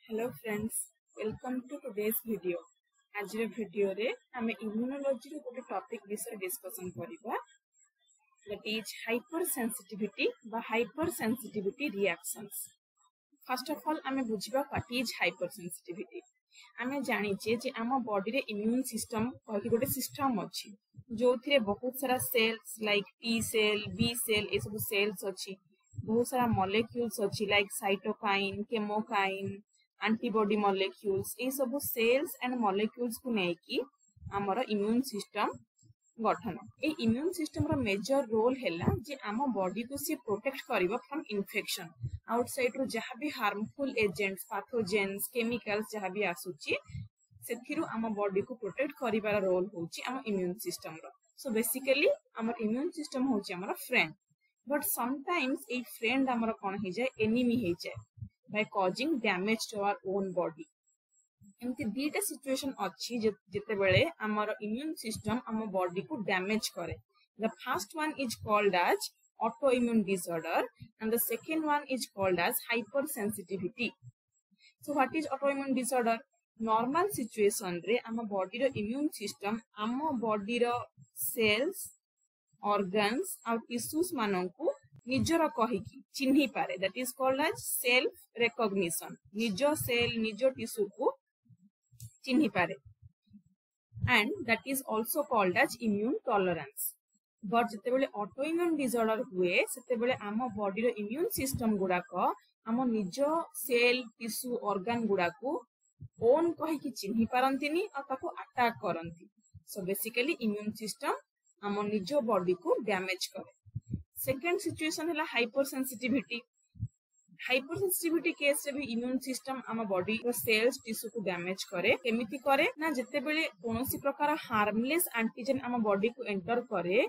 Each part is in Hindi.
Hello friends, welcome to today's video. आज वीडियो रे आमे इम्यूनोलॉजी रो गोटे टॉपिक विषय डिस्कशन करिबा that is hypersensitivity बा hypersensitivity reactions. First of all आमे बुझिबा what is hypersensitivity. आमे जानि जे आम बॉडी रे इम्यून सिस्टम कहि गोटे सिस्टम अछि जोथिरे बहुत सारा cells like T cell B cell ए सब सेल्स अछि बहुत सारा मॉलिक्यूल्स अछि like cytokine chemokine antibody molecules ए सब सेल्स एंड मॉलिक्यूल्स को नेकी हमर इम्यून सिस्टम गठन ए इम्यून सिस्टम रो मेजर रोल हैला जे आम बॉडी को से प्रोटेक्ट करिवो फ्रॉम इन्फेक्शन आउटसाइड रो जहां भी हार्मफुल एजेंट्स पैथोजेन्स केमिकल्स जहां भी आसुची सेथिरु आम बॉडी को प्रोटेक्ट करिवार रोल होची आम इम्यून सिस्टम रो सो बेसिकली हमर इम्यून सिस्टम होची हमर friend but sometimes a friend हमर कोन हे जाय एनिमी हे जाय by causing damage to our own body. एमती दीटा सिचुएशन अच्छी जिते बेले आमर इम्यून सिस्टम आम बॉडी को डैमेज करे. The first one is called as autoimmune disorder and the second one is called as hypersensitivity. So what is autoimmune disorder? Normal situation रे आम बॉडी रो इम्यून सिस्टम आम बॉडी रो सेल्स organs और टिश्यूज माननकु निजर कहिकी चिन्हि पारे that is called as self recognition निज सेल निज टिश्यू को चिन्हि पारे and that is also called as immune tolerance but जते बेले ऑटोइम्यून डिसऑर्डर हुए सेते बेले आम बॉडी रो इम्यून सिस्टम गुडा को आम निज सेल टिश्यू ऑर्गन गुडा को ओन कहिकी चिन्हि पारंतिनी और ताको अटैक करंती सो बेसिकली इम्यून सिस्टम आम निज बॉडी को डैमेज करे. सेकेंड सिचुएशन है हाइपरसेंसिटिविटी. हाइपरसेंसिटिविटी केस रे भी इम्यून सिस्टम आम बॉडी रो सेल्स टिश्यू को डैमेज करे केमिति करे ना जते बेले कोनोसी प्रकार हार्मलेस एंटीजन आम बॉडी को एंटर करे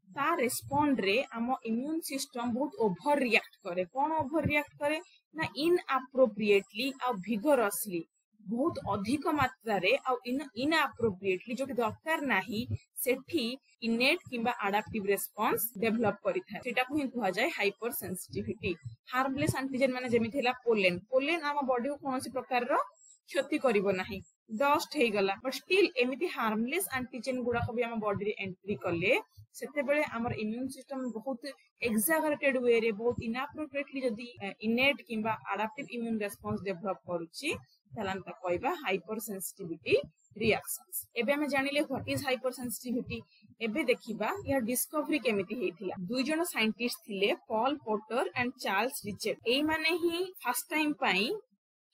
ता रेस्पोंड रे आम इम्यून सिस्टम बहुत ओवर रिएक्ट करे. कोन ओवर रिएक्ट करे ना इनअप्रोप्रिएटली आ विगोरसली बहुत अधिक मात्रा रे आ इनअप्रोप्रिएटली जो दरकार नाही सेठी इनेट किंबा अडैप्टिव रेस्पॉन्स डेवलप करिथा सेटा को ही कहवा जाय हाइपर सेंसिटिविटी. हार्मलेस एंटीजन माने जेमिति हैला पोलेन आम बॉडी को कोनोसी प्रकार रो क्षति करिवो नाही डस्ट हे गला बट स्टिल एमिति हार्मलेस एंटीजन गुडा को भी आम बॉडी रे एंट्री करले सेते बेले हमर इम्यून सिस्टम बहुत एक्सागरेटेड वे रे बहुत इनअप्रोप्रिएटली जदी इनेट किंबा अडैप्टिव इम्यून रेस्पॉन्स डेवलप करूची तलांता कहबा हाइपर सेंसिटिविटी रिएक्शंस. एबे हमें जानिले व्हाट इज हाइपर सेंसिटिविटी. एबे देखिबा या डिस्कवरी केमिति हेथिला. दुई जण साइंटिस्ट थिले पॉल पोर्टर एंड चार्ल्स रिचेट. एई माने ही फर्स्ट टाइम पई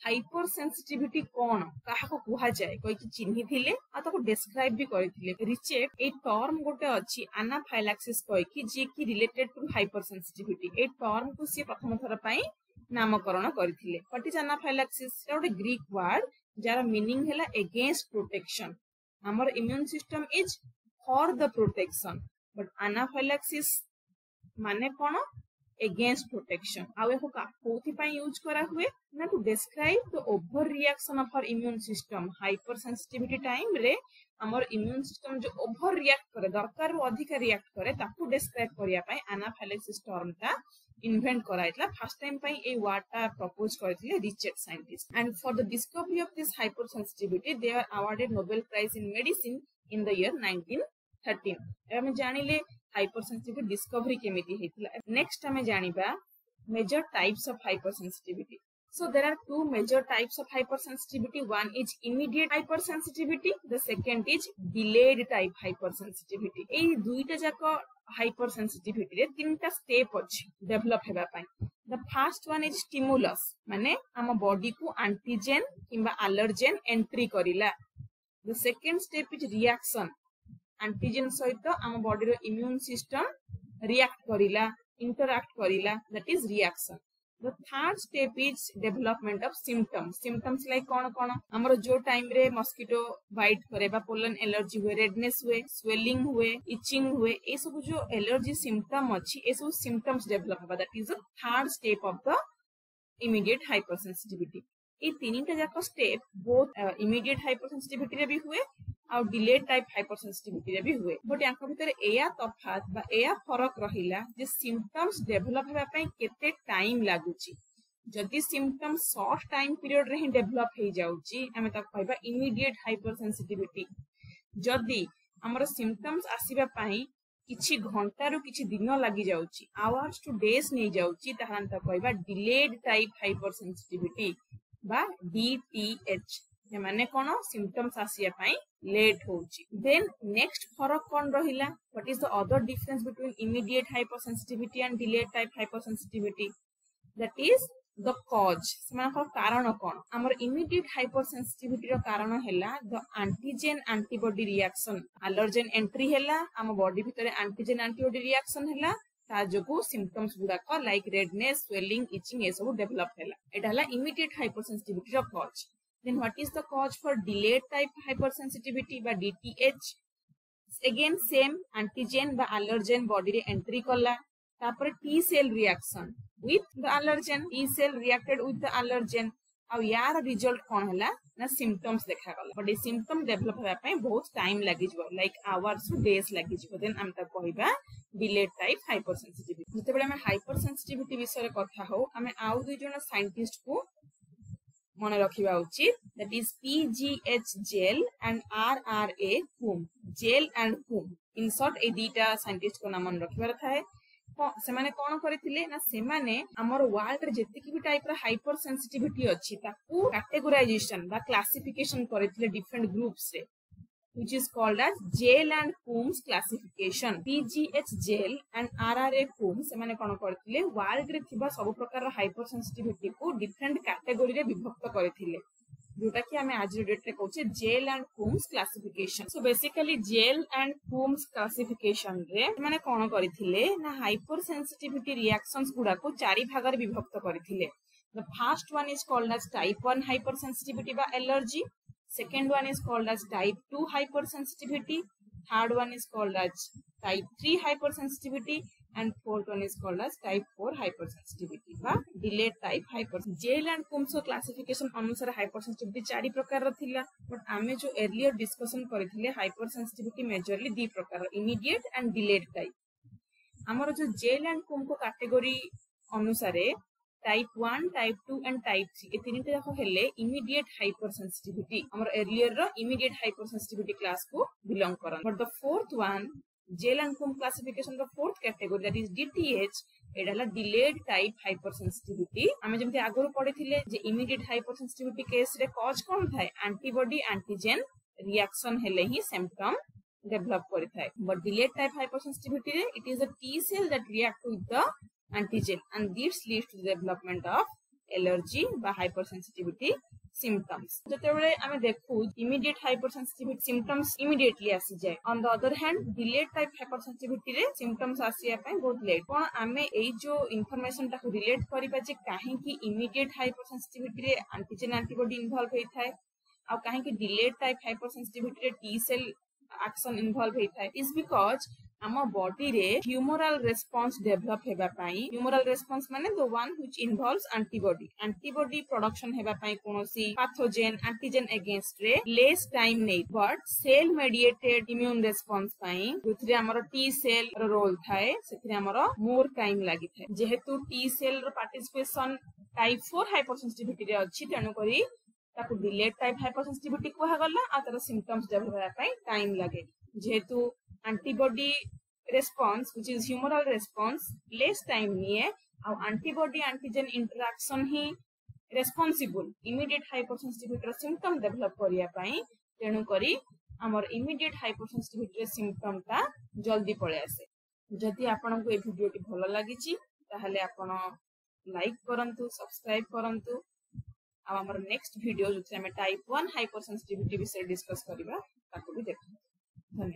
हाइपर सेंसिटिविटी कोन काहाको कुहा जाय कोइ कि चिन्हि थिले आ ताको डिस्क्राइब भी करिथिले. रिचेट ए टर्म गोटे अछि एनाफाइलैक्सिस कोइ कि जे कि रिलेटेड टू हाइपर सेंसिटिविटी. ए टर्म को से प्रथम थर पई नामकरण करिथिले. व्हाट इज एनाफाइलैक्सिस गोटे ग्रीक वर्ड जार मीनिंग हैला अगेंस्ट प्रोटेक्शन. हमर immune system is for the protection but anaphylaxis माने कोन अगेंस्ट प्रोटेक्शन. आ एको कोथि पई यूज करा हुए ना to describe the overreaction of our immune system. Hypersensitivity time रे हमर इम्यून सिस्टम जो ओवर रिएक्ट करे दरकार रो अधिक रिएक्ट करे ताकू डिस्क्राइब करिया पई एनाफाइलैक्सिस टर्म ता इन्वेंट कराइतला. फर्स्ट टाइम पई ए वर्ड ता प्रपोज करथिले Richard scientist and for the discovery of this hypersensitivity they are awarded Nobel prize in medicine in the year 1913. हम जानिले हाइपर सेंसिटिविटी डिस्कवरी केमिति हेतिला. नेक्स्ट हमें जानिबा major types of hypersensitivity. So there are two major types of hypersensitivity. One is immediate hypersensitivity. The second is delayed type hypersensitivity. ए दुईटा जाको hypersensitivity रे तीनटा स्टेप अछि डेवलप हेबा पई. The first one is stimulus माने हम बॉडी को एंटीजन किंबा एलर्जेन एंट्री करिला. The second step is reaction. Antigen सहित हम बॉडी रो इम्यून सिस्टम रिएक्ट करिला इंटरैक्ट करिला that is reaction. The third step is development of symptoms. Symptoms like कौन हमरो जो टाइम रे मस्किटो बाइट करे बा पोलन एलर्जी हुए रेडनेस हुए स्वेलिंग हुए इचिंग हुए ए सब जो एलर्जी सिम्पटम अछि ए सब सिम्पटम्स डेवलप होबा that is the third step of the immediate hypersensitivity. ए तीनटा जाक स्टेप बोथ इमीडिएट हाइपरसेंसिटिविटी रे भी हुए आ डिलेड टाइप हाइपरसेंसिटिविटी रे भी हुए बट यांका भितर एया तफात बा एया फरक रहिला जे सिम्पटम्स डेवलप हेबा पई केते टाइम लागुची. जदि सिम्पटम्स शॉर्ट टाइम पीरियड रे ही डेवलप हो जाउची हमें ता कहबा इमीडिएट हाइपर सेंसिटिविटी। जदि हमर सिम्पटम्स आसीबा पई किछि घंटा रु किछि दिन लागि जाउची आवर्स टू डेज नै जाउची ताहान ता कहबा डिलेड टाइप हाइपर सेंसिटिविटी बा DTH। ये माने कोन सिम्पटम्स आसीया पई लेट होउची। देन नेक्स्ट फरक कोन रहिला what is the other difference between immediate hyper sensitivity and delayed type hyper sensitivity that is the cause समान को कारण कोन। हमर इमीडिएट हाइपर सेंसिटिविटी रो कारण हैला the antigen antibody reaction allergen entry हैला हम बॉडी भीतर एंटीजन एंटीबॉडी रिएक्शन हैला ता जोगु सिम्पटम्स गुडा को लाइक रेडनेस स्वेलिंग इचिंग ए सब डेवलप हैला एटा हैला इमीडिएट हाइपर सेंसिटिविटी रो cause. Then what is the cause for delayed type hypersensitivity by DTH? Again same antigen by allergen body re entry kala tapare T cell reaction with the allergen, T cell reacted with the allergen ଆଉ यार रिजल्ट कोन हला ना सिम्पटम्स देखा गला बट ए सिम्पटम डेवलप होया पई बहुत टाइम लागि जबो लाइक आवर्स टू डेज लागि जबो। देन हम ता कहबा डिलेड टाइप हाइपरसेंसिटिविटी। जते बेले हम हाइपरसेंसिटिविटी विषय कथा हो हमें आउ दुई जण साइंटिस्ट को मन रखिबा उचित that is PGH Gell and RRA Coombs Gell and Coombs in short ए दीटा साइंटिस्ट को नाम मन रखिबार थाए। से माने कोन करथिले ना से माने हमर वर्ल्ड रे जति की भी टाइप रा हाइपर सेंसिटिविटी अछि ताकू कैटेगराइजेशन बा क्लासिफिकेशन करथिले डिफरेंट ग्रुप्स रे which is called as Jell and Coombs classification। PGH Jell and RRA Coombs से माने कोन करथिले वर्ल्ड रे थिबा सब प्रकार हाइपर सेंसिटिविटी को डिफरेंट कैटेगरी रे विभक्त करथिले जोटा कि हमें आज डेट रे कहउछे Jell and Coombs classification। So basically Jell and Coombs classification रे माने कोन करथिले ना हाइपर सेंसिटिविटी रिएक्शंस गुडा को चारि भाग रे विभक्त करथिले। The first one is called as type 1 hypersensitivity by allergy, second one is called as type 2 hypersensitivity, third one is called as type 3 hypersensitivity and fourth one is called as type 4 hypersensitivity बा delayed type hypersensitivity। Jell and Coombs classification अनुसार hypersensitivity चारि प्रकार रा थिला बट आमे जो earlier discussion करिथिले hypersensitivity majorly दी प्रकार immediate and delayed type। हमर जो Jell and Coombs को कैटेगरी अनुसार टाइप 1 टाइप 2 एंड टाइप 3 ए तीनटा जाको हेले इमीडिएट हाइपरसेंसिटिविटी हमर एर्लियर रो इमीडिएट हाइपरसेंसिटिविटी क्लास को बिलोंग करन। But the fourth one Jell and Coombs classification the fourth category that is DTH एडाला डिलेड टाइप हाइपरसेंसिटिविटी। हमें जेमते आगरो पढिथिले जे इमीडिएट हाइपरसेंसिटिविटी केस रे कॉज कोन थाए एंटीबॉडी एंटीजन रिएक्शन हेले ही सिम्पटम डेवलप करि थाए। बट डिलेड टाइप हाइपरसेंसिटिविटी रे it is a T cell that react with the antigen and this leads to the development of allergy by hypersensitivity symptoms। जते बेले हमें देखु immediate hypersensitivity symptoms immediately आसी जाए। on the other hand delayed type hypersensitivity रे symptoms आसीया पई बहुत लेट। कोन हमें एई जो इंफॉर्मेशन ता को रिलेट करिबा जे काहे कि immediate hypersensitivity रे एंटीजन एंटीबॉडी इन्वॉल्व होई थाए आ काहे कि delayed type hypersensitivity रे T cell एक्शन इन्वॉल्व होई थाए इज बिकॉज़ आम बॉडी रे ह्यूमरल रेस्पॉन्स डेवलप हेबा पई ह्यूमरल रेस्पॉन्स माने the one which involves antibody production हेबा पई कोनोसी पैथोजेन एंटीजन अगेंस्ट रे लेस टाइम नै but cell mediated immune response पई जोथरे हमर टी सेल रो रोल थाए सेथरे हमर मोर टाइम लागि थाए जेहेतु T cell row participation type 4 hypersensitivity रे अछि तनु करी ताकू डिलेड टाइप हाइपरसेंसिटिविटी को गला आ तार सिम्पटम्स डेवलप होया पई टाइम लागे जेहेतु antibody response which is humoral response less time निए आ एंटीबॉडी एंटीजन इंटरैक्शन ही रेस्पोंसिबल इमीडिएट हाइपरसेंसिटिविटी रो सिम्पटम डेवलप करिया पई तेनु करी हमर इमीडिएट हाइपरसेंसिटिविटी रो सिम्पटम ता जल्दी पळे आसे। जदि आपन को ए वीडियोटी भलो लागिची ताहले आपन लाइक करंतु सब्सक्राइब करंतु आ हमर नेक्स्ट वीडियो जोथे हम टाइप 1 हाइपरसेंसिटिविटी विषय डिस्कस करिबा ताको भी देखु। धन्यवाद।